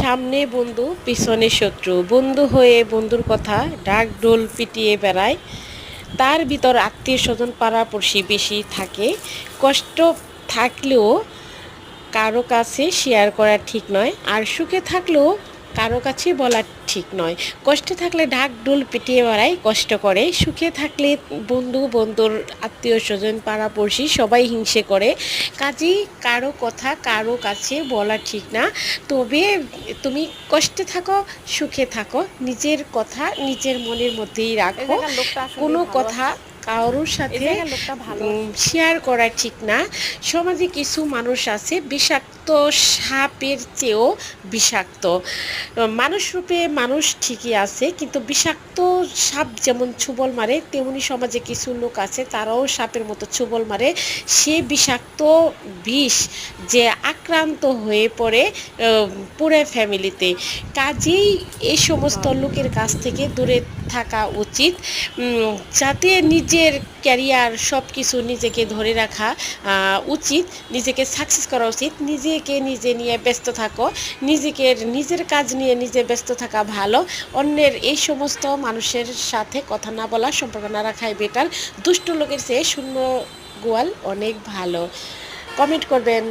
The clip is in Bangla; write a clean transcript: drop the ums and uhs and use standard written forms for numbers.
সামনে বন্ধু পিছনে শত্রু, বন্ধু হয়ে বন্ধুর কথা ডাক ডোল পিটিয়ে বেড়ায়। তার ভিতর আত্মীয় স্বজন পাড়াপড়শি বেশি থাকে। কষ্ট থাকলেও কারো কাছে শেয়ার করা ঠিক নয়, আর সুখে থাকলেও কারো কাছে বলা ঠিক নয়। কষ্টে থাকলে ঢাক ঢোল পিটিয়ে বেড়ায়, কষ্ট করে। সুখে থাকলে বন্ধু, বন্ধুর আত্মীয় স্বজন পাড়াপড়শি সবাই হিংসে করে। কাজেই কারো কথা কারো কাছে বলা ঠিক না। তবে তুমি কষ্টে থাকো, সুখে থাকো, নিজের কথা নিজের মনের মধ্যেই এই রাখো। জায়গার লোকটা আসলে কোনো ভালো কথা আছে। কারোর এই সাথে জায়গার লোকটা ভালো আছে। শেয়ার করা ঠিক না। সমাজে কিছু মানুষ আছে বিষাক্ত, সাপের চেয়েও বিষাক্ত। মানুষ রূপে মানুষ ঠিকই আছে, কিন্তু বিষাক্ত সাপ যেমন ছোবল মারে, তেমনি সমাজে কিছু লোক আছে তারাও সাপের মতো ছোবল মারে। সে বিষাক্ত বিষ যে আক্রান্ত হয়ে পড়ে পুরো ফ্যামিলিতে। কাজেই এই সমস্ত লোকের কাছ থেকে দূরে থাকা উচিত, যাতে নিজের ক্যারিয়ার সব কিছু নিজেকে ধরে রাখা উচিত, নিজেকে সাকসেস করা উচিত। নিজেকে নিজে নিয়ে ব্যস্ত থাকো, নিজের কাজ নিয়ে নিজে ব্যস্ত থাকা ভালো। অন্যের এই সমস্ত মানুষের সাথে কথা না বলা, সম্পর্ক না রাখাই বেটার। দুষ্ট লোকের চেয়ে শূন্য গোয়াল অনেক ভালো। কমেন্ট করবেন।